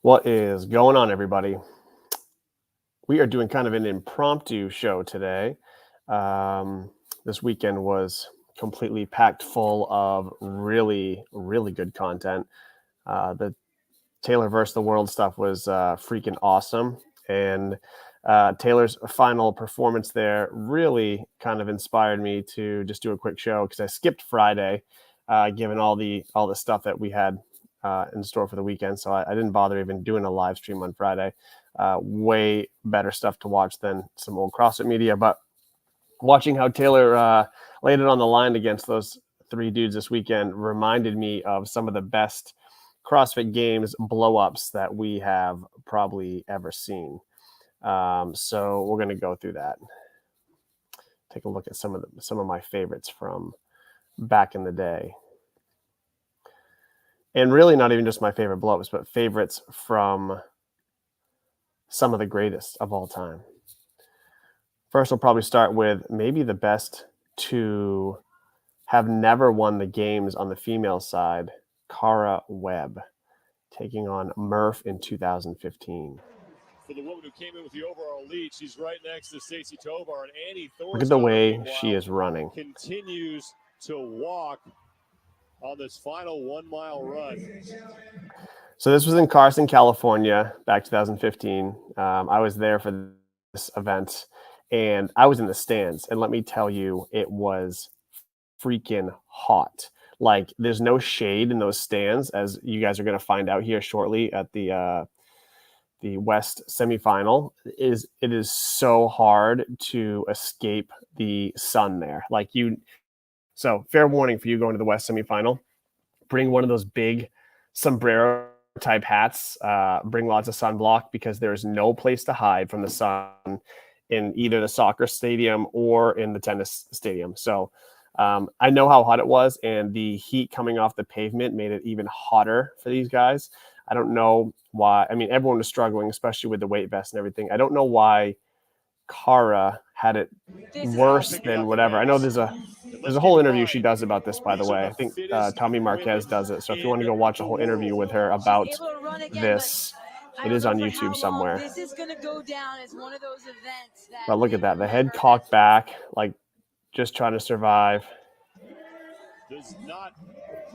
What is going on, everybody? We are doing kind of an impromptu show today. This weekend was completely packed full of really, really good content. The Taylor versus the World stuff was freaking awesome. And Taylor's final performance there really kind of inspired me to just do a quick show because I skipped Friday, given all the stuff that we had in store for the weekend. So I didn't bother even doing a live stream on Friday. Way better stuff to watch than some old CrossFit media. But watching how Taylor laid it on the line against those three dudes this weekend reminded me of some of the best CrossFit Games blow-ups that we have probably ever seen. So we're going to go through that. Take a look at some of my favorites from back in the day. And really not even just my favorite blow-ups, but favorites from some of the greatest of all time. First, we'll probably start with maybe the best to have never won the games on the female side, Webb, taking on Murph in 2015. For the woman who came in with the overall lead, she's right next to Stacey Tovar, and Annie Thorstad. Look at the way she is running. Continues to walk on this final 1 mile run. So this was in Carson, California, back 2015. I was there for this event, and I was in the stands. And let me tell you, it was freaking hot. Like, there's no shade in those stands, as you guys are going to find out here shortly at the West semifinal. It is so hard to escape the sun there. So fair warning for you going to the West semifinal. Bring one of those big sombrero type hats. Bring lots of sunblock because there's no place to hide from the sun in either the soccer stadium or in the tennis stadium. So I know how hot it was, and the heat coming off the pavement made it even hotter for these guys. I don't know why. I mean, everyone was struggling, especially with the weight vest and everything. I don't know why Cara had it worse than whatever. I know there's a whole interview she does about this, by the way. I think Tommy Marquez does it. So if you want to go watch a whole interview with her about this, it is on YouTube somewhere. This is going to go down as one of those events. But look at that. The head cocked back, like just trying to survive.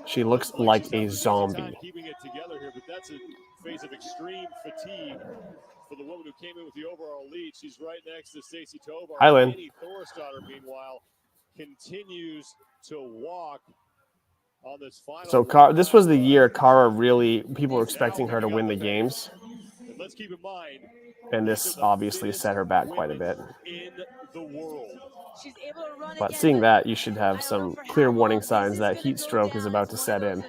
She looks like a zombie. Keeping it together here, but that's a phase of extreme fatigue for the woman who came in with the overall lead. She's right next to Stacey Tovar. Hi, Lynn. Annie Thorstad, meanwhile, continues to walk on this final. So this was the year Cara really, people were expecting her to win the games. And let's keep in mind, and this obviously set her back quite a bit. In the world. But seeing that, you should have some clear warning signs that heat stroke is about to set in.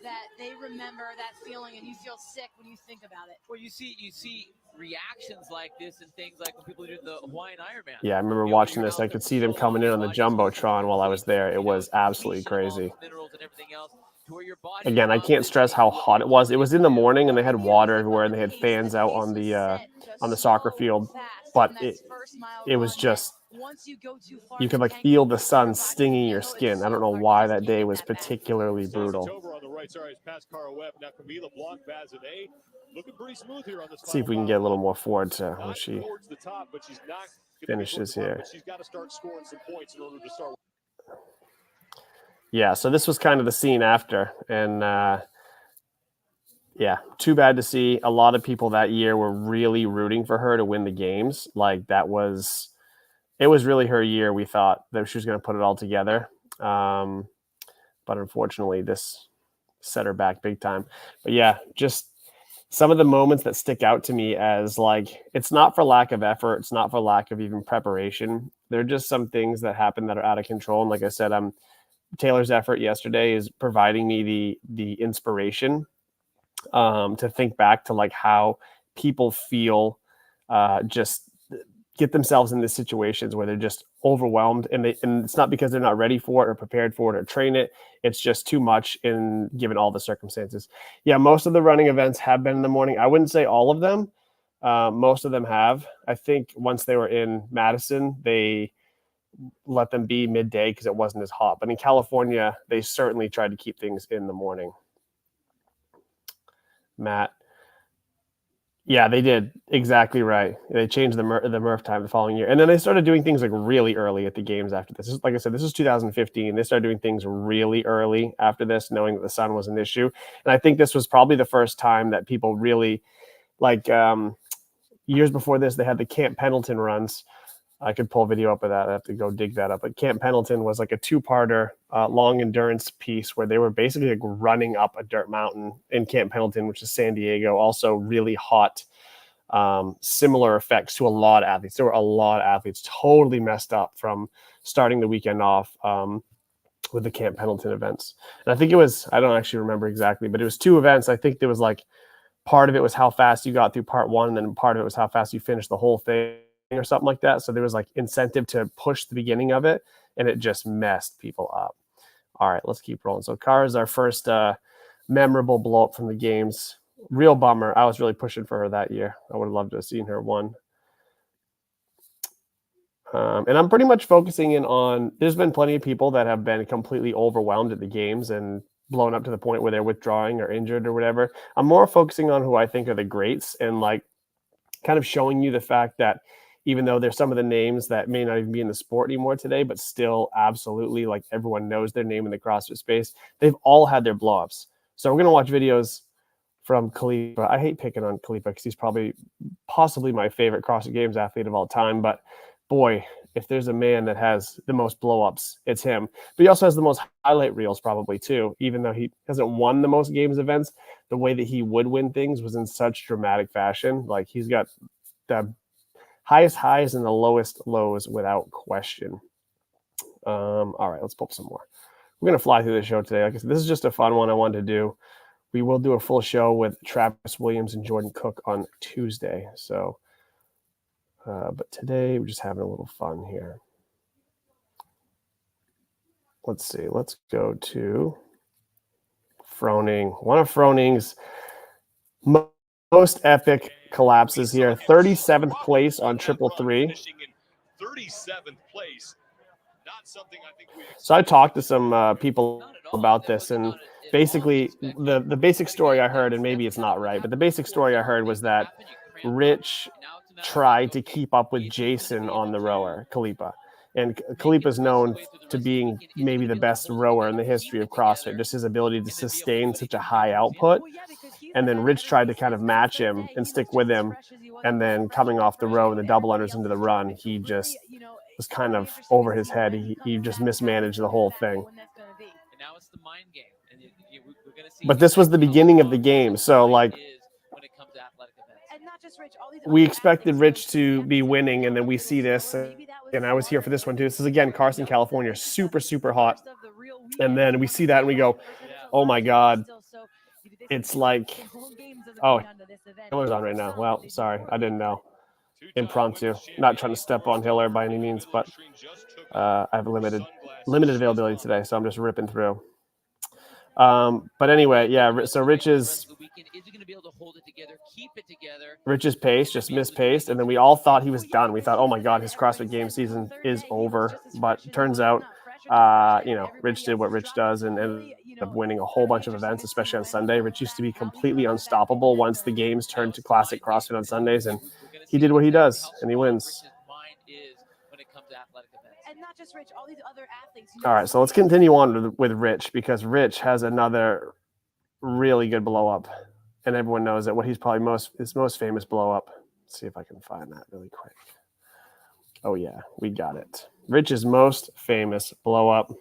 That they remember that feeling, and you feel sick when you think about it. Well, you see reactions like this and things like when people do the Hawaiian Ironman. Yeah, I remember watching this. I could see them coming in on the Jumbotron while I was there. It was absolutely crazy. Again, I can't stress how hot it was. It was in the morning, and they had water everywhere, and they had fans out on the soccer field. But it was just, you could like feel the sun stinging your skin. I don't know why that day was particularly brutal. See if we can get a little more forward to when she finishes here. Yeah, so this was kind of the scene after. And yeah, too bad to see. A lot of people that year were really rooting for her to win the games. Like it was really her year. We thought that she was going to put it all together. But unfortunately, this set her back big time. But yeah, just some of the moments that stick out to me as like, it's not for lack of effort. It's not for lack of even preparation. They're just some things that happen that are out of control. And like I said, Taylor's effort yesterday is providing me the inspiration to think back to like how people feel, just get themselves in these situations where they're just overwhelmed, and it's not because they're not ready for it or prepared for it or train it. It's just too much given all the circumstances. Yeah, most of the running events have been in the morning. I wouldn't say all of them. Most of them have. I think once they were in Madison, they let them be midday because it wasn't as hot. But in California, they certainly tried to keep things in the morning. Matt, Yeah, they did. Exactly right. They changed the Murph time the following year. And then they started doing things like really early at the games after this. Like I said, this is 2015. They started doing things really early after this, knowing that the sun was an issue. And I think this was probably the first time that people really, like, years before this, they had the Camp Pendleton runs. I could pull video up of that. I have to go dig that up. But Camp Pendleton was like a two-parter long endurance piece where they were basically like running up a dirt mountain in Camp Pendleton, which is San Diego, also really hot. Similar effects to a lot of athletes. There were a lot of athletes totally messed up from starting the weekend off with the Camp Pendleton events. And I think it was, I don't actually remember exactly, but it was 2 events. I think there was like part of it was how fast you got through part 1, and then part of it was how fast you finished the whole thing or something like that. So there was like incentive to push the beginning of it, and it just messed people up. All right, let's keep rolling. So Cara is our first memorable blow up from the games. Real bummer. I was really pushing for her that year. I would have loved to have seen her win. And I'm pretty much focusing in on, there's been plenty of people that have been completely overwhelmed at the games and blown up to the point where they're withdrawing or injured or whatever. I'm more focusing on who I think are the greats and like kind of showing you the fact that even though there's some of the names that may not even be in the sport anymore today, but still absolutely like everyone knows their name in the CrossFit space, they've all had their blowups. So we're going to watch videos from Khalipa. I hate picking on Khalipa because he's possibly my favorite CrossFit Games athlete of all time. But boy, if there's a man that has the most blowups, it's him. But he also has the most highlight reels probably too, even though he hasn't won the most games events. The way that he would win things was in such dramatic fashion. Like he's got the highest highs and the lowest lows without question. All right, let's pull up some more. We're going to fly through the show today. Like I said, this is just a fun one I wanted to do. We will do a full show with Travis Williams and Jordan Cook on Tuesday. So, but today we're just having a little fun here. Let's see. Let's go to Froning. One of Froning's most epic collapses here. 37th place on triple three. 37th place. Not something I think we So I talked to some people about this, and basically the basic story I heard, and maybe it's not right, but the basic story I heard was that Rich tried to keep up with Jason on the rower, Khalipa. And Khalipa is known to being maybe the best rower in the history of CrossFit, just his ability to sustain such a high output. And then Rich tried to kind of match him and stick with him. And then coming off the row and the double unders into the run, he just was kind of over his head. He just mismanaged the whole thing. Now it's the mind game. And we're going to see. But this was the beginning of the game. So, like, when it comes to athletic events. And not just Rich, all these we expected Rich to be winning, and then we see this. And I was here for this one too. This is again Carson, California, super, super hot. And then we see that and we go, oh my God. It's like, oh, Hiller's on right now. Well, sorry, I didn't know. Impromptu. Not trying to step on Hiller by any means, but I have limited availability today, so I'm just ripping through. But anyway, yeah. So Rich's pace just mispaced, and then we all thought he was done. We thought, oh my God, his CrossFit Game season is over. But turns out, Rich did what Rich does and ended up winning a whole bunch of events, especially on Sunday. Rich used to be completely unstoppable once the games turned to classic CrossFit on Sundays, and he did what he does, and he wins. And not just Rich, all these other athletes. All right, so let's continue on with Rich, because Rich has another really good blow up, and everyone knows that what he's probably his most famous blow up. Let's see if I can find that really quick. Oh yeah, we got it. Rich's most famous blow up,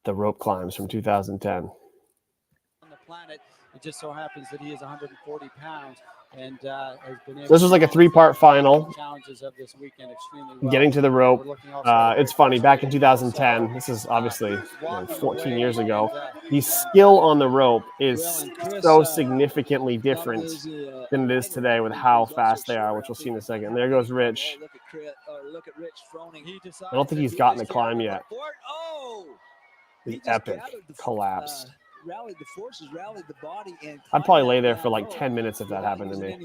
the rope climbs from 2010. On the planet, it just so happens that he is 140 pounds. And has been able this was like a 3-part final. Challenges of this weekend extremely well. Getting to the rope. It's funny. Back in 2010, this is obviously 14 years ago. The skill on the rope is so significantly different than it is today with how fast they are, which we'll see in a second. There goes Rich. I don't think he's gotten the climb yet. The epic collapse. Rallied the forces, rallied the body, and I'd probably lay there for like 10 minutes if that happened to me.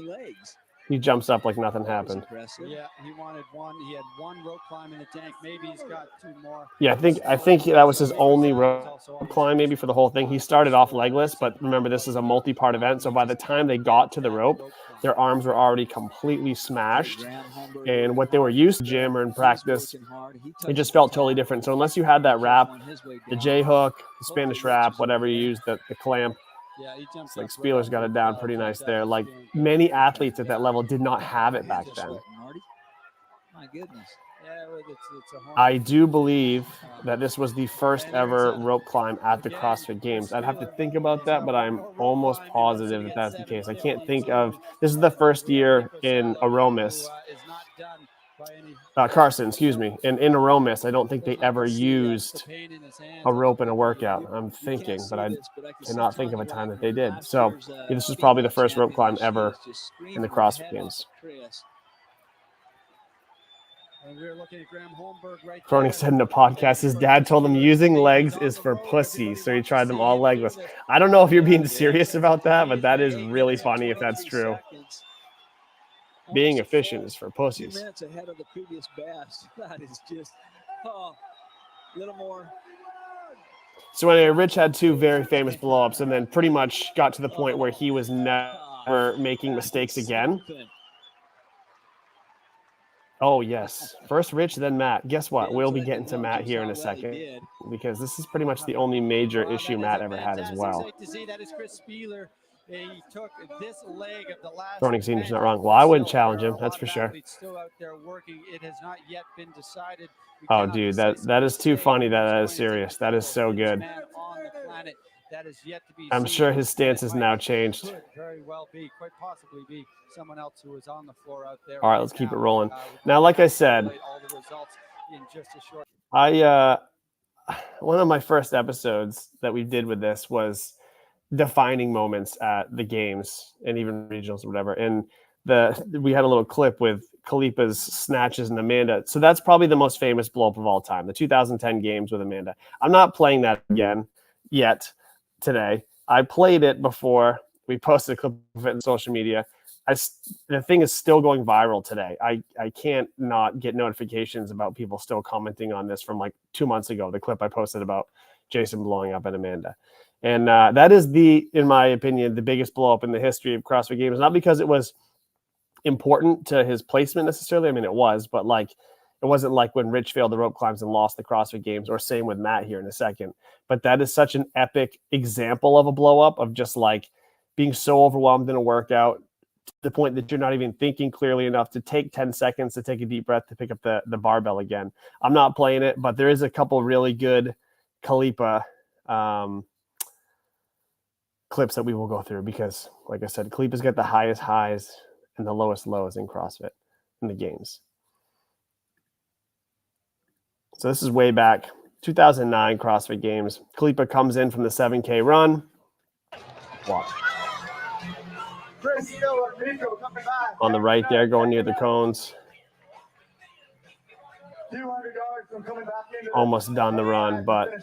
He jumps up like nothing That was happened. impressive. Yeah, he wanted one. He had one rope climb in the tank. Maybe he's got 2 more. Yeah, I think that was his only rope climb maybe for the whole thing. He started off legless, but remember this is a multi-part event, so by the time they got to the rope, their arms were already completely smashed. And what they were used to gym or in practice, it just felt totally different. So unless you had that wrap, the J hook, the Spanish wrap, whatever you use, the clamp, Yeah, he jumped it's like up Spieler's got it down pretty nice there. Like many athletes at that level did not have it back then. My goodness. Yeah, well, it's a home. I do believe that this was the first ever rope climb at the CrossFit Games. I'd have to think about that, but I'm almost positive that that's the case. I can't think of – this is the first year in Aromas Carson, excuse me. In Aromas, I don't think they ever used a rope in a workout. I'm thinking, but I cannot think of a time that they did. So yeah, this was probably the first rope climb ever in the CrossFit Games. And we're looking at Graham Holmberg right Froning there. said in a podcast, his dad told him using legs is for pussy, so he tried them all legless. I don't know if you're being serious about that, but that is really funny if that's true. Being efficient is for 2 pussies. minutes ahead of the previous best. That is just a little more. So anyway, Rich had 2 very famous blow-ups and then pretty much got to the point where he was never making mistakes again. Oh, yes. First Rich, then Matt. Guess what? We'll be getting to Matt here in a second because this is pretty much the only major issue Matt ever had as well. That is Chris Spieler. He took this leg of the last. Froning seems not wrong. Well, I wouldn't challenge him. That's for sure. Still out there working. It has not yet been decided. Oh, dude, that is too funny that is serious. That is so good. That is yet to be I'm sure his stance has now changed. Could very well be, quite possibly be someone else who is on the floor out there. All right, let's keep it rolling. Now, like I said, one of my first episodes that we did with this was defining moments at the games and even regionals or whatever. And we had a little clip with Khalipa's snatches and Amanda. So that's probably the most famous blow up of all time, the 2010 games with Amanda. I'm not playing that again yet today. I played it before. We posted a clip of it on social media. The thing is still going viral today. I can't not get notifications about people still commenting on this from like 2 months ago, the clip I posted about Jason blowing up at Amanda. And that is in my opinion, the biggest blow up in the history of CrossFit Games. Not because it was important to his placement necessarily. I mean, it was, but like, it wasn't like when Rich failed the rope climbs and lost the CrossFit Games, or same with Matt here in a second. But that is such an epic example of a blow up, of just like being so overwhelmed in a workout to the point that you're not even thinking clearly enough to take 10 seconds to take a deep breath to pick up the barbell again. I'm not playing it, but there is a couple really good Khalipa clips that we will go through because, like I said, Khalipa's got the highest highs and the lowest lows in CrossFit in the games. So this is way back, 2009 CrossFit Games. Khalipa comes in from the 7K run. Watch. On the right there, going near the cones. Almost done the run, but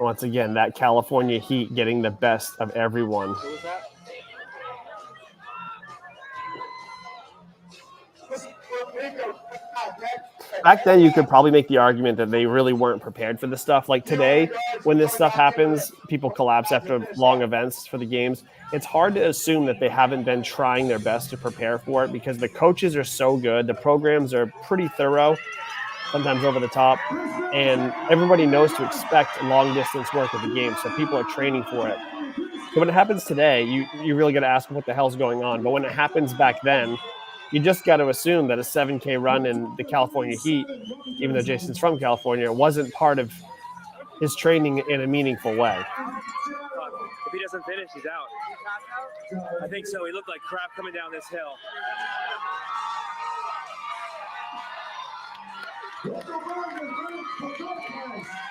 once again, that California heat getting the best of everyone. Back then, you could probably make the argument that they really weren't prepared for this stuff. Like today, when this stuff happens, people collapse after long events for the games. It's hard to assume that they haven't been trying their best to prepare for it because the coaches are so good. The programs are pretty thorough, sometimes over the top, and everybody knows to expect long distance work at the games. So people are training for it. So when it happens today, you really got to ask what the hell's going on. But when it happens back then, you just got to assume that a 7K run in the California heat, even though Jason's from California, wasn't part of his training in a meaningful way. If he doesn't finish, he's out. I think so. He looked like crap coming down this hill.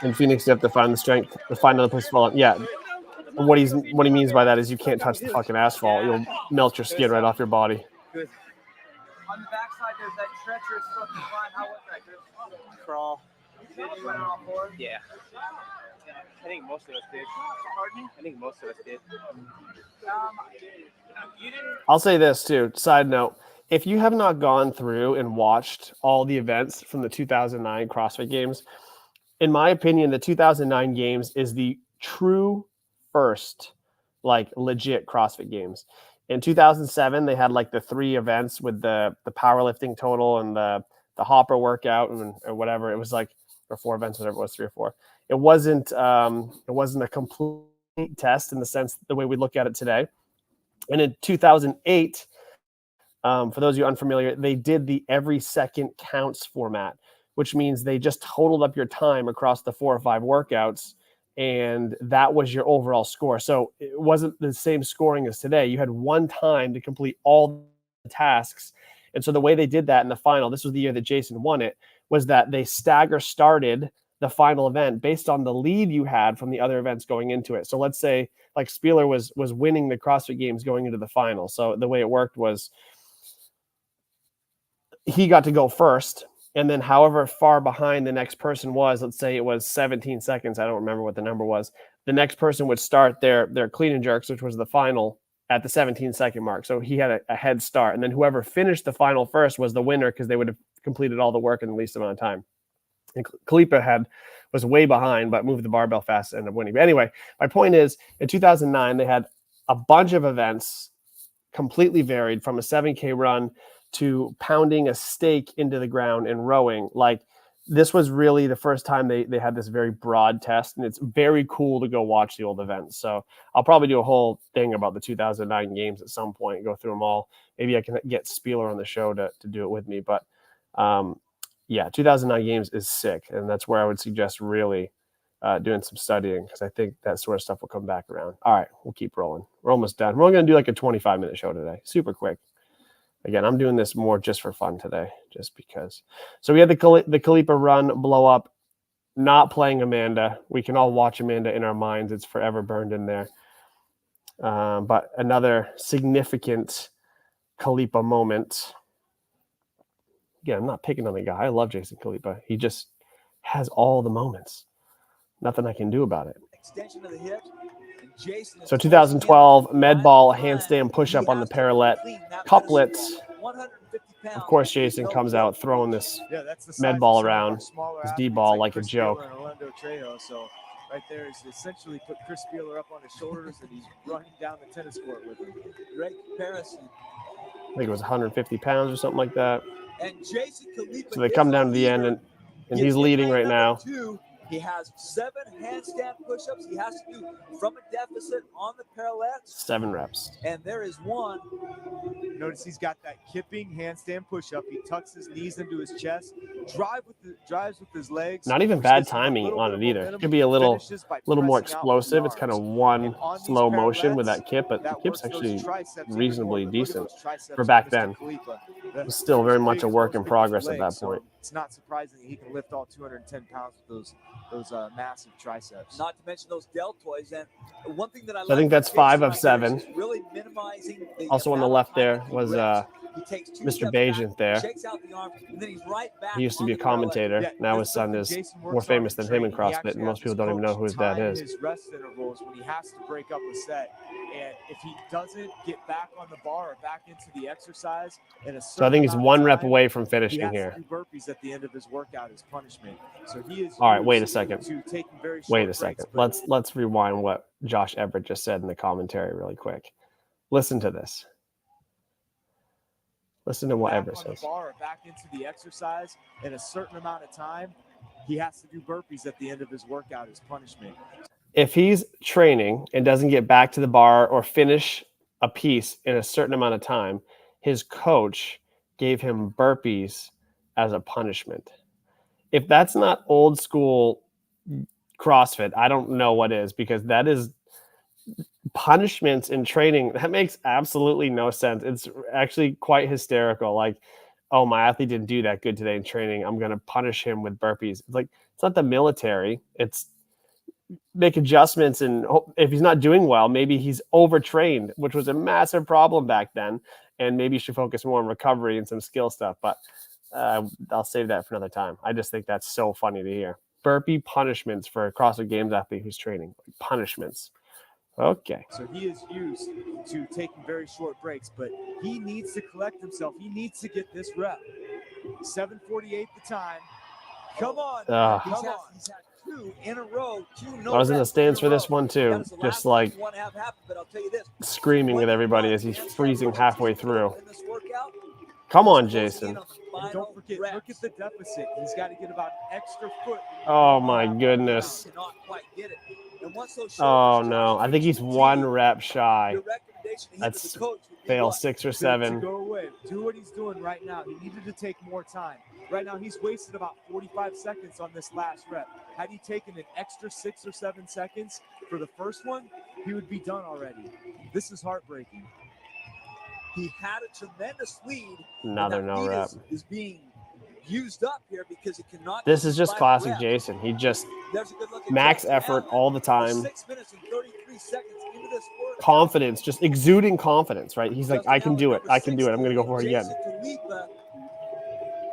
In Phoenix, you have to find the strength to find another place to fall. Yeah. What he means by that is you can't touch the fucking asphalt. You'll melt your skin right off your body. Good. On the backside, there's that treacherous fucking climb. How was that, Chris? Crawl. Did you went on all fours? Yeah. I think most of us did. Pardon me? I think most of us did. You didn't. I'll say this too. Side note: if you have not gone through and watched all the events from the 2009 CrossFit Games, in my opinion, the 2009 Games is the true first, like, legit CrossFit Games. In 2007, they had like the 3 events with the powerlifting total and the hopper workout or whatever. It was like, or 4 events, whatever it was, 3 or 4. It wasn't a complete test in the sense the way we look at it today. And in 2008, for those of you unfamiliar, they did the every second counts format, which means they just totaled up your time across the 4 or 5 workouts, and that was your overall score. So it wasn't the same scoring as today. You had one time to complete all the tasks. And so the way they did that in the final, this was the year that Jason won it, was that they stagger started the final event based on the lead you had from the other events going into it. So let's say like Spieler was winning the CrossFit Games going into the final. So the way it worked was he got to go first, and then however far behind the next person was, let's say it was 17 seconds, I don't remember what the number was, the next person would start their clean and jerks, which was the final, at the 17-second mark. So he had a head start, and then whoever finished the final first was the winner because they would have completed all the work in the least amount of time. And Khalipa was way behind, but moved the barbell fast and ended up winning. But anyway, my point is, in 2009, they had a bunch of events completely varied, from a 7K run to pounding a stake into the ground and rowing. Like, this was really the first time they had this very broad test, and it's very cool to go watch the old events. So I'll probably do a whole thing about the 2009 Games at some point, go through them all. Maybe I can get Spieler on the show to do it with me. But yeah, 2009 Games is sick, and that's where I would suggest really doing some studying, because I think that sort of stuff will come back around. All right, we'll keep rolling. We're almost done. We're only going to do like a 25-minute show today. Super quick. Again, I'm doing this more just for fun today, just because. So we had the Khalipa run blow up, not playing Amanda. We can all watch Amanda in our minds. It's forever burned in there. But another significant Khalipa moment. Again, I'm not picking on the guy. I love Jason Khalipa. He just has all the moments. Nothing I can do about it. Extension of the hip. And Jason is So 2012, med ball, handstand push-up on the He has to parallel clean that couplets. 150 pounds. Of course, Jason comes out throwing this med ball around, his D ball like a joke. So right there is essentially put Chris Spieler up on his shoulders, and he's running down the tennis court with him. Great comparison. I think it was 150 pounds or something like that. And Jason Khalipa, So they come down to the end, and he's leading right now. He has 7 handstand push-ups. He has to do from a deficit on the parallettes. 7 reps. And there is one. Notice he's got that kipping handstand push-up. He tucks his knees into his chest, drives with his legs. Not even bad timing on it either. It could be a little more explosive. It's kind of one slow motion with that kip, but the kip's actually reasonably decent for back then. It was still very much a work in progress at that point. It's not surprising that he can lift all 210 pounds with those massive triceps. Not to mention those deltoids. And one thing that I think that's 5 of 7. Really minimizing the also on the left there was Mr. Bajan there. He used to be a commentator. Yeah, now his son is more famous than him in CrossFit, and most people don't even know who his dad is. His rest intervals when he has to break up a set, and if he doesn't get back on the bar or back into the exercise, so I think he's 1 rep away from finishing here. He has to do burpees at the end of his workout as punishment. So he is. All right, wait a second. Wait a second. Breaks, Let's rewind what Josh Everett just said in the commentary really quick. Listen to this. Listen to what Everett says. Bar or back into the exercise in a certain amount of time, he has to do burpees at the end of his workout as punishment. If he's training and doesn't get back to the bar or finish a piece in a certain amount of time, his coach gave him burpees as a punishment. If that's not old school CrossFit, I don't know what is, because that is punishments in training. That makes absolutely no sense. It's actually quite hysterical. Like, oh, my athlete didn't do that good today in training, I'm going to punish him with burpees. It's like, it's not the military. It's make adjustments, and if he's not doing well, maybe he's overtrained, which was a massive problem back then, and maybe you should focus more on recovery and some skill stuff. But I'll save that for another time. I just think that's so funny to hear. Burpee punishments for a CrossFit Games athlete who's training. Punishments. Okay. So he is used to taking very short breaks, but he needs to collect himself. He needs to get this rep. 7:48 the time. Come on. Ugh. He's had 2 in a row. 2 no I was in the reps stands a for this row. one too, That is the last just like thing you want to have happen, but I'll tell you this. screaming with everybody as he's freezing halfway through. In this workout, Come on, closing in Jason. on the And final don't forget, reps. look at the deficit. He's got to get about an extra foot. Oh my goodness. Cannot quite get it. And once those Oh shoulders, no. Josh, I think he's reach 1 the rep shy. Your recommendation to him as That's a coach would be fail what? 6 or To 7. go away. Do what he's doing right now. He needed to take more time. Right now, he's wasted about 45 seconds on this last rep. Had he taken an extra 6 or 7 seconds for the first one, he would be done already. This is heartbreaking. He had a tremendous lead. Another and that no lead rep. is being used up here because he cannot. This get is to just 5 classic reps. Jason. He just There's a good look at max Jason. effort Now, all the we're time. 6 minutes and 33 seconds into this workout. Confidence, just exuding confidence, right? He's like, Justin I can Allen, do it. number I can do it. I'm going to go 16, for it again. Jason Khalipa.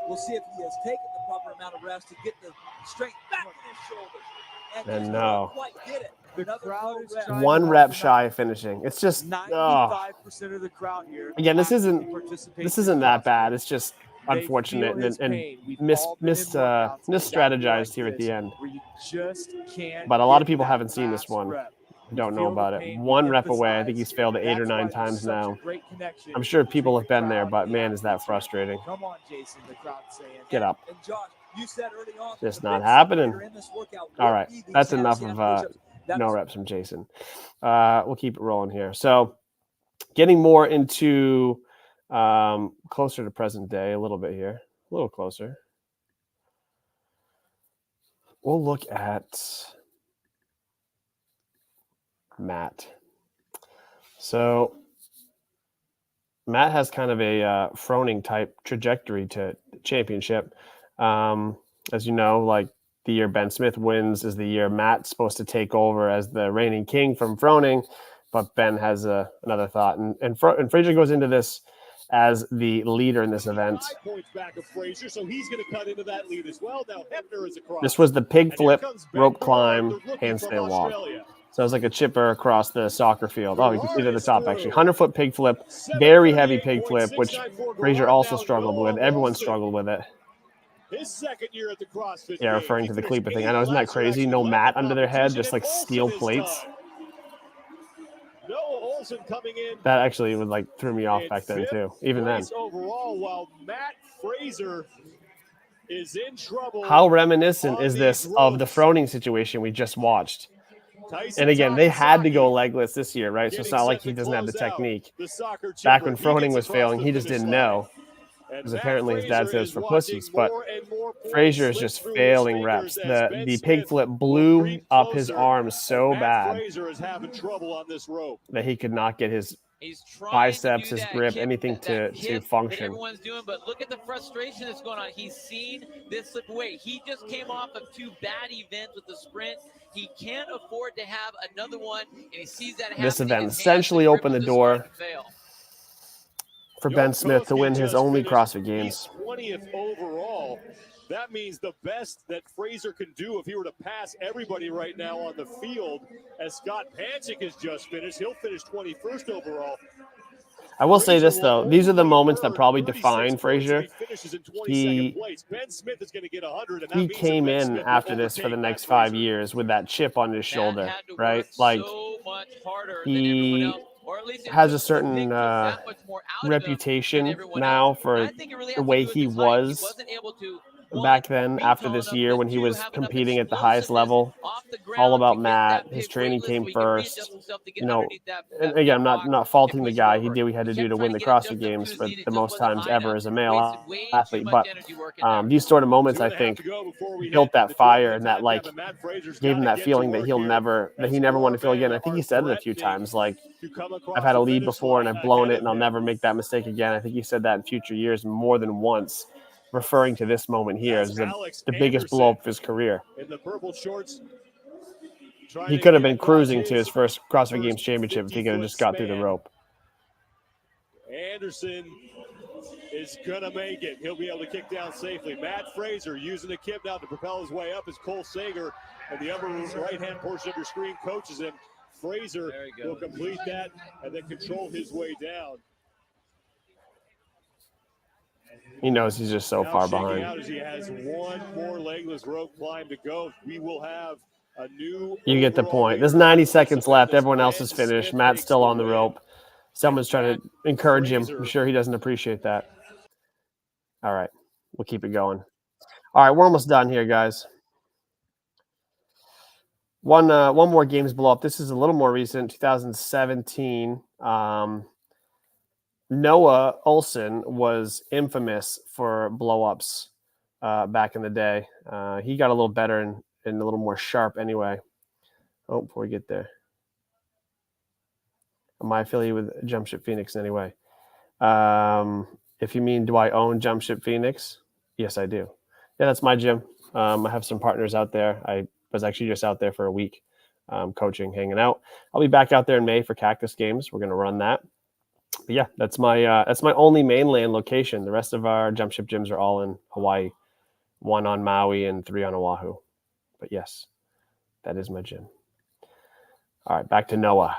We'll see if he has taken the proper amount of rest to get the strength back in his shoulders. And just no. not quite get it. The Another crowd low is rep. trying 1 to rep help him shy out. of finishing. It's just 95% of the crowd here. Again, this actively isn't participates that in bad. CrossFit. It's just They unfortunate feel his and pain. We've all been in workouts misstrategized exactly here like at the this, end. where you just can't. But a lot of get people that haven't seen this last one. rep. We Don't know feel the about it. pain. We 1 rep away. I think empathize. he's failed it 8 or That's 9 why there's times such now. a great connection I'm sure people between have been the there, crowd but and the man, is that athletes here. frustrating. Come on, Jason. The crowd's saying. Get up. And Josh, you said early on, Just the not big happening. separator in this workout All will right. be these That's enough handstand of push-ups. That no is- reps from Jason. We'll keep it rolling here. So getting more into closer to present day a little bit here. A little closer. We'll look at Matt. So Matt has kind of a Froning type trajectory to championship. As you know, like the year Ben Smith wins is the year Matt's supposed to take over as the reigning king from Froning, but Ben has another thought. And Fraser goes into this as the leader in this event. 5 points back of Fraser, so he's going to cut into that lead as well. Now Hefner is across. This was the pig And here flip, comes Ben rope Moore, climb, the rookie from handstand walk. Australia. So it was like a chipper across the soccer field. Oh, you can see it at the Ferrari's top, through. actually. 100-foot pig flip, very heavy pig flip, which 7:38.694 Fraser Garage. also Now struggled with. Noah Everyone Ohlsen, struggled with it. His second year at the CrossFit Yeah, Games. referring He to the finished Khalipa thing. I know, 8th isn't that last year, crazy? actually No led mat the under their head, competition, just and like Ohlsen steel this plates. time. Noah Ohlsen coming in. That actually would like threw me off in back then fifth too. Even then. place overall, while Matt Fraser is in trouble. How reminiscent on is this these of the ropes. Froning situation we just watched? Tyson And again, they had to go Takasaki legless this year, right? So it's getting not like set he to doesn't have the close out technique. the soccer Back chipper. when He Froning gets was across failing, the he just finish didn't line. know. And Because Matt apparently his dad Fraser says is for watching pussies, but more and more points Fraser is slip just through his failing fingers reps. as Ben The Smith pig flip will blew creep up his closer, arms so and Matt bad Fraser is having trouble on this rope. that he could not get his He's trying biceps, to do his that grip, kick, anything that to hip function. that everyone's doing, but look at the frustration that's going on. He's seen this slip away. He just came off of 2 bad events with the sprint. He can't afford to have another one, and he sees that happening. This event His hands, essentially the grip opened was the just starting door to fail. for Ben Smith to win his just only finished. CrossFit Games. He's 20th overall. That means the best that Fraser can do if he were to pass everybody right now on the field, as Scott Panchik has just finished. He'll finish 21st overall. I will say Fraser this, will though. These are the only moments that earn probably 36 define points Fraser. if he finishes in 22nd He- place. Ben Smith is going to get 100, and that He means came that Ben in Smith will after this for the overtake next Matt 5 Fraser. years with that chip on his Matt shoulder, had to right? work Like, so much harder he than everyone else, or at least it has took a certain, the pig that much more out of him reputation than everyone now else. for And I think it really the has to way do with he his height. He was wasn't able to, one, back then reach after tall this enough, year but when he 2, was have enough competing at the highest explosiveness level. off the ground All about to get Matt. that His pig training weightless came so he can first. readjust himself to get You know, underneath that and again, I'm rock not faulting and the push guy. He forward. did what he had to do Kept to trying win the get adjusted CrossFit up to Games his for knee. It the just most wasn't times high ever enough. as a male Wasted way athlete. too much But energy working there. these sort of moments, I 2.5 think, to go before we built hit that the fire 12 and that, time like, and Matt Fraser's gave him gotta that get feeling to that work he'll here never, that as he never more wanted to feel again. men I think he are said it a few threatening times, like, to come across I've had a the lead finish before and line I've blown ahead it of and I'll him. never make that mistake again. I think he said that in future years more than once, referring to this moment here That's as Alex the biggest Anderson blow up of his career. in the purple shorts. Trying He to could have get been across cruising to his first CrossFit first Games championship if he could have 50-foot just got through the span. rope. Anderson is going to make it. He'll be able to kick down safely. Matt Fraser using the kip now to propel his way up as Cole Sager in the upper right-hand portion of your screen coaches him. Fraser will complete that and then control his way down. He knows he's just so Now far shaking behind. out as he has one more legless rope climb to go. We will have a new. You get the point. There's 90 seconds left. Everyone else is finished. Matt's still on the rope. Someone's trying to encourage him. I'm sure he doesn't appreciate that. All right. We'll keep it going. All right. We're almost done here, guys. One more games blow up. This is a little more recent, 2017. Noah Ohlsen was infamous for blow-ups back in the day. He got a little better and a little more sharp anyway. Oh, before we get there. Am I affiliated with Jump Ship Phoenix in any way? If you mean, do I own Jump Ship Phoenix? Yes, I do. Yeah, that's my gym. I have some partners out there. I was actually just out there for a week coaching, hanging out. I'll be back out there in May for Cactus Games. We're going to run that. But yeah, that's my only mainland location. The rest of our Jump Ship gyms are all in Hawaii, 1 on Maui and 3 on Oahu. But yes, that is my gym. All right, back to Noah.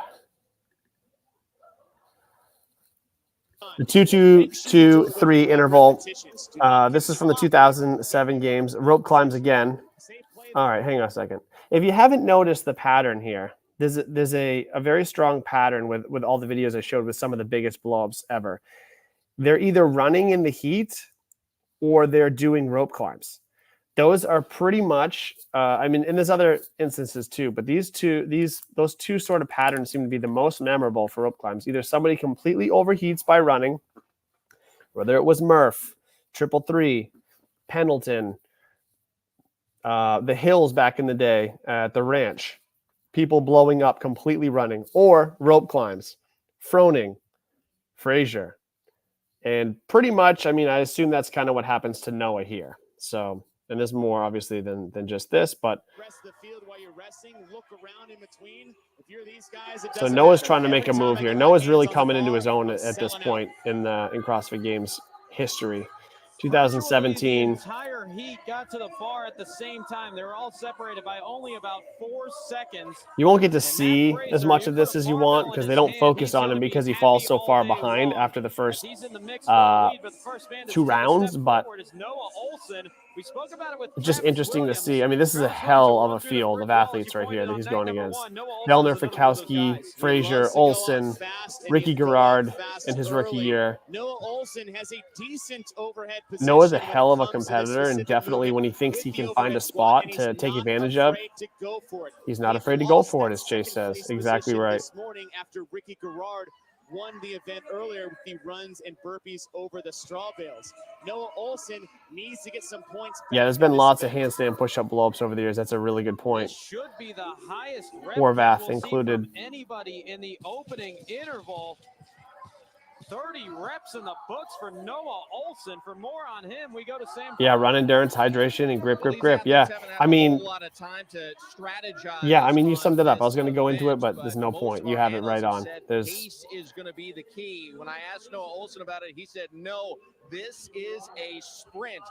The 2-2-2-3 interval. This is from the 2007 games. Rope climbs again. All right, hang on a second. If you haven't noticed the pattern here, there's a very strong pattern with all the videos I showed with some of the biggest blow-ups ever. They're either running in the heat or they're doing rope climbs. Those are pretty much, and there's other instances too, but those two sort of patterns seem to be the most memorable for rope climbs. Either somebody completely overheats by running, whether it was Murph, 333, Pendleton, the hills back in the day at the ranch, people blowing up completely running, or rope climbs, Froning, Fraser. And pretty much, I assume that's kind of what happens to Noah here. So, and there's more obviously than just this, but so Noah's trying to make a move here. Noah's really coming into his own at this point in CrossFit Games history. 2017. The entire heat got to the bar at the same time. They were all separated by only about 4 seconds. You won't get to see as much of this as you want because they don't focus on him because he falls so far behind after the first 2 rounds, but it's just interesting to see. This is a hell of a field of athletes right here that he's going against. Vellner, Fikowski, Fraser, Ohlsen, Ricky Garrard in his rookie year. Noah Ohlsen has a decent overhead position. Noah's a hell of a competitor, and definitely when he thinks he can find a spot to take advantage of, he's not afraid to go for it, as Chase says. Exactly right. This morning after Ricky Garrard won the event earlier with the runs and burpees over the straw bales. Noah Ohlsen needs to get some points. Yeah, there's been lots of handstand push-up blow-ups over the years. That's a really good point. This should be the highest rep Horvath we'll included. Anybody in the opening interval. 30 reps in the books for Noah Ohlsen. For more on him, we go to Sam. Yeah, run endurance, hydration, and grip. Yeah, you summed it up. I was going to go into it, but there's no point. You have it right on. Pace is going to be the key. When I asked Noah Ohlsen about it, he said, no, this is a sprint.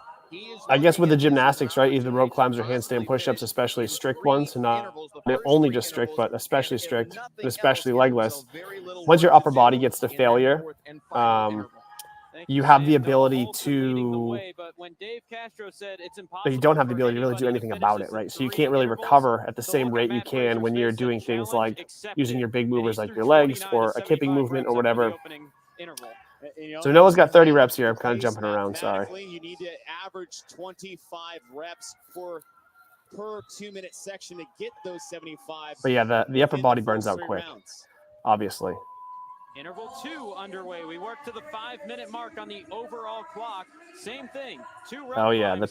I guess with the gymnastics, right, either rope climbs or handstand push-ups, especially strict ones, not only just strict, but especially strict, and especially legless. Once your upper body gets to failure, you have the ability to, but you don't have the ability to really do anything about it, right? So you can't really recover at the same rate you can when you're doing things like using your big movers like your legs or a kipping movement or whatever. So Noah's got 30 reps here. I'm kind of jumping around, sorry. You need to average 25 reps per 2-minute section to get those 75. But yeah, the upper body burns out quick, obviously. Interval 2 underway. We work to the 5-minute mark on the overall clock. Same thing. 2 reps. Oh yeah,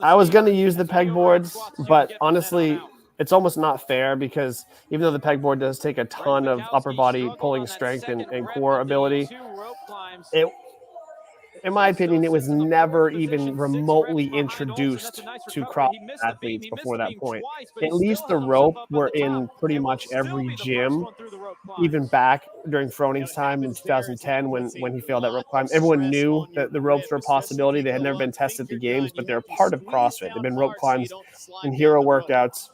I was going to use the pegboards, but honestly, it's almost not fair because even though the pegboard does take a ton of upper body pulling strength and core ability, in my opinion, it was never even remotely introduced to CrossFit athletes before that point. At least the rope were in pretty much every gym even back during Froning's time in 2010 when he failed that rope climb. Everyone knew that the ropes were a possibility. They had never been tested at the games, but they're a part of CrossFit. They've been rope climbs in hero workouts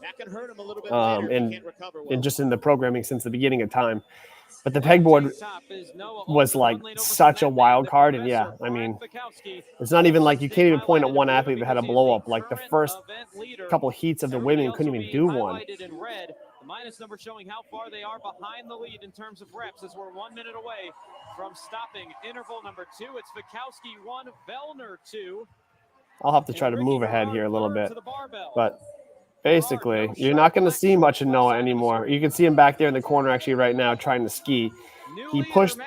and just in the programming since the beginning of time. But the pegboard was like such a wild card. And yeah, I mean, it's not even like you can't even point at one athlete that had a blow up. Like the first couple heats of the women couldn't even do one. The minus number showing how far they are behind the lead in terms of reps as we're 1 minute away from stopping interval number 2. It's Fikowski 1, Vellner 2. I'll have to try to move ahead here a little bit. But basically, you're not going to see much of Noah anymore. You can see him back there in the corner actually right now trying to ski. He pushed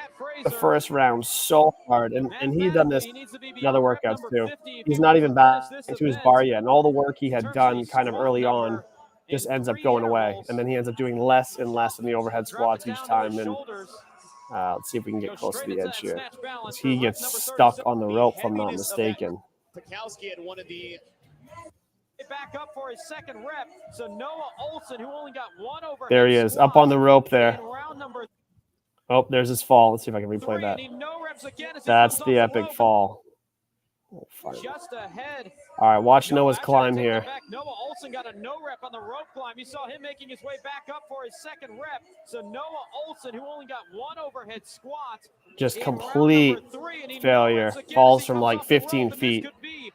the first round so hard, and he's done this in other workouts too. He's not even back to his bar yet, and all the work he had done kind of early on just ends up going away, and then he ends up doing less and less in the overhead squats each time. And let's see if we can get close to the edge here. As he gets stuck on the rope, if I'm not mistaken. Fikowski had one of the back up for his second rep. So Noah Ohlsen, who only got one over. There he is, up on the rope there. Oh, there's his fall. Let's see if I can replay that. That's the epic fall. Just ahead. All right, watch Noah's climb here. Noah Ohlsen got a no rep on the rope climb. You saw him making his way back up for his second rep. So Noah Ohlsen, who only got one overhead squat, just complete failure. Falls from like 15 feet. Could be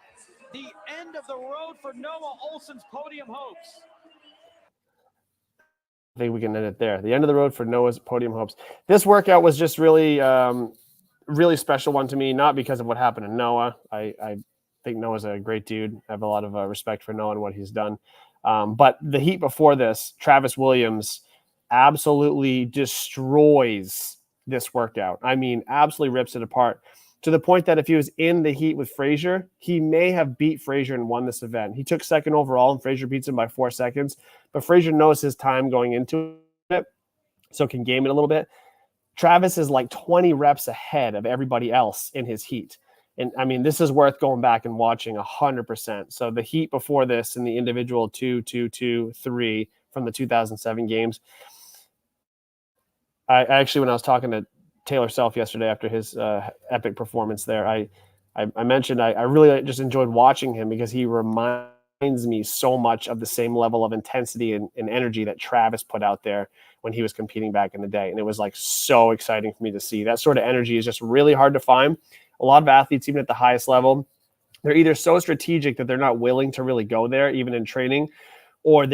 the end of the road for Noah Ohlsen's podium hopes. I think we can end it there. The end of the road for Noah's podium hopes. This workout was just really, really special one to me, not because of what happened to Noah. I think Noah's a great dude. I have a lot of respect for Noah and what he's done. But the heat before this, Travis Williams absolutely destroys this workout. I mean, absolutely rips it apart to the point that if he was in the heat with Fraser, he may have beat Fraser and won this event. He took second overall, and Fraser beats him by 4 seconds. But Fraser knows his time going into it, so can game it a little bit. Travis is like 20 reps ahead of everybody else in his heat. And I mean, this is worth going back and watching 100%. So the heat before this in the individual 2, 2, 2, 3 from the 2007 games. I actually, when I was talking to Taylor Self yesterday after his epic performance there, I mentioned I really just enjoyed watching him because he reminds me so much of the same level of intensity and energy that Travis put out there when he was competing back in the day. And it was like so exciting for me to see. That sort of energy is just really hard to find. A lot of athletes, even at the highest level, they're either so strategic that they're not willing to really go there, even in training, or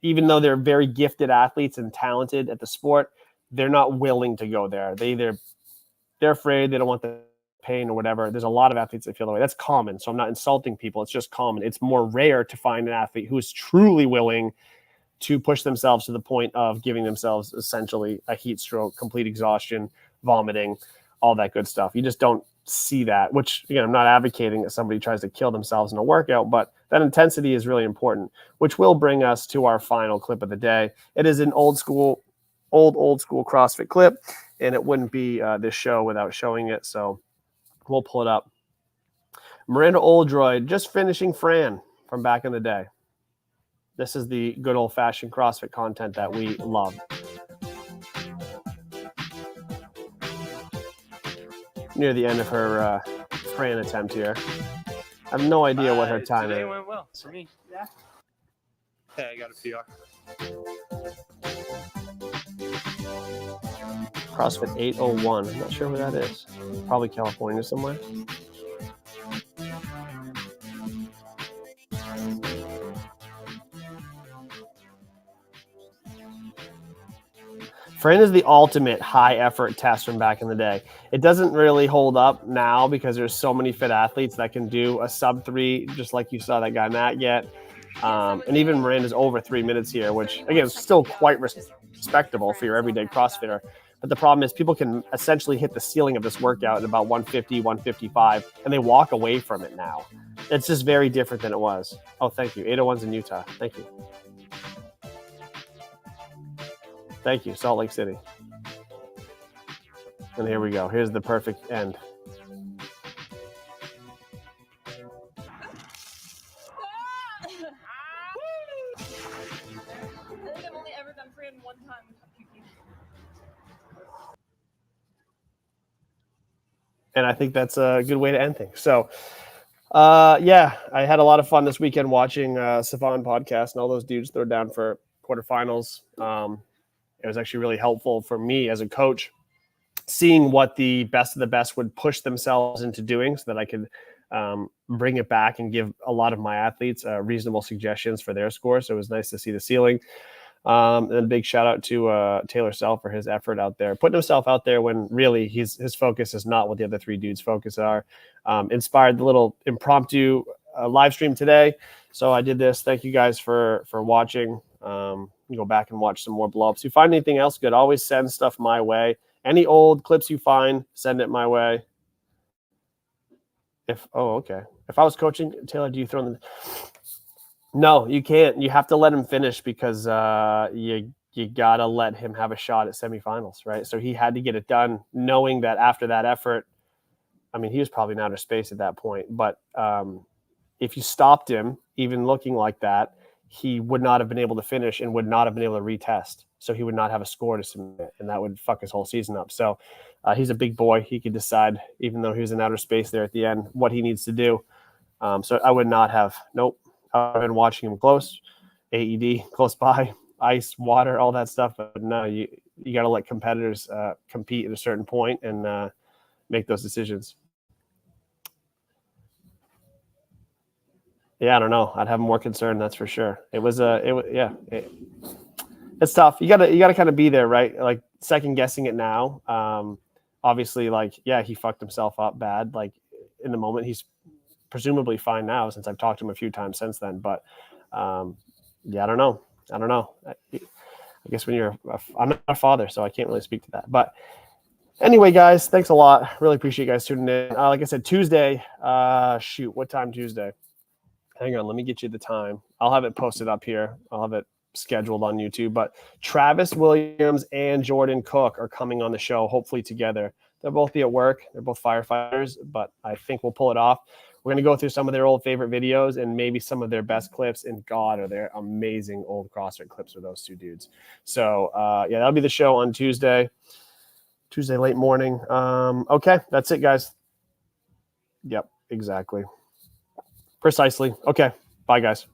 even though they're very gifted athletes and talented at the sport, they're not willing to go there. They're afraid, they don't want the pain or whatever. There's a lot of athletes that feel that way. That's common. So I'm not insulting people. It's just common. It's more rare to find an athlete who is truly willing to push themselves to the point of giving themselves essentially a heat stroke, complete exhaustion, vomiting, all that good stuff. You just don't see that, which again, I'm not advocating that somebody tries to kill themselves in a workout, but that intensity is really important, which will bring us to our final clip of the day. It is an old school CrossFit clip, and it wouldn't be this show without showing it. So we'll pull it up. Miranda Oldroyd just finishing Fran from back in the day. This is the good old-fashioned CrossFit content that we love. Near the end of her Fran attempt here. I have no idea what her time is. Today went well for me. Yeah. Yeah, I got a PR. CrossFit 801. I'm not sure who that is. Probably California somewhere. Fran is the ultimate high effort test from back in the day. It doesn't really hold up now because there's so many fit athletes that can do a sub 3, just like you saw that guy Matt get. And even Miranda's over 3 minutes here, which again is still quite respectable for your everyday CrossFitter. But the problem is people can essentially hit the ceiling of this workout at about 150, 155, and they walk away from it now. It's just very different than it was. Oh, thank you. 801's in Utah. Thank you. Thank you, Salt Lake City. And here we go. Here's the perfect end. I think I've only ever done Fran one time. And I think that's a good way to end things. So, yeah, I had a lot of fun this weekend watching Savon podcast and all those dudes throw down for quarterfinals. It was actually really helpful for me as a coach, seeing what the best of the best would push themselves into doing so that I could bring it back and give a lot of my athletes reasonable suggestions for their score. So it was nice to see the ceiling. And a big shout out to Taylor Self for his effort out there, putting himself out there when really his focus is not what the other three dudes' focus are. Inspired the little impromptu live stream today. So I did this. Thank you guys for watching. You go back and watch some more blowups. If you find anything else good, always send stuff my way. Any old clips you find, send it my way. Okay. If I was coaching, Taylor, do you throw them? No, you can't. You have to let him finish because you gotta let him have a shot at semifinals, right? So he had to get it done, knowing that after that effort, I mean, he was probably in outer space at that point. But if you stopped him, even looking like that, he would not have been able to finish and would not have been able to retest. So he would not have a score to submit, and that would fuck his whole season up. So he's a big boy. He could decide, even though he was in outer space there at the end, what he needs to do. So I would not have. Nope. I've been watching him close. AED close by, ice, water, all that stuff. But no, you got to let competitors compete at a certain point and make those decisions. Yeah, I don't know. I'd have more concern, that's for sure. It's tough. You gotta kind of be there, right? Like second guessing it now. Obviously, like, yeah, he fucked himself up bad. Like in the moment, he's presumably fine now since I've talked to him a few times since then. But yeah, I don't know. I guess when I'm not a father, so I can't really speak to that. But anyway, guys, thanks a lot. Really appreciate you guys tuning in. Like I said, Tuesday. What time Tuesday? Hang on, let me get you the time. I'll have it posted up here. I'll have it scheduled on YouTube. But Travis Williams and Jordan Cook are coming on the show, hopefully together. They'll both be at work. They're both firefighters, but I think we'll pull it off. We're going to go through some of their old favorite videos and maybe some of their best clips. And God, are there amazing old CrossFit clips with those two dudes. So, yeah, that'll be the show on Tuesday late morning. Okay, that's it, guys. Yep, exactly. Precisely. Okay, bye, guys.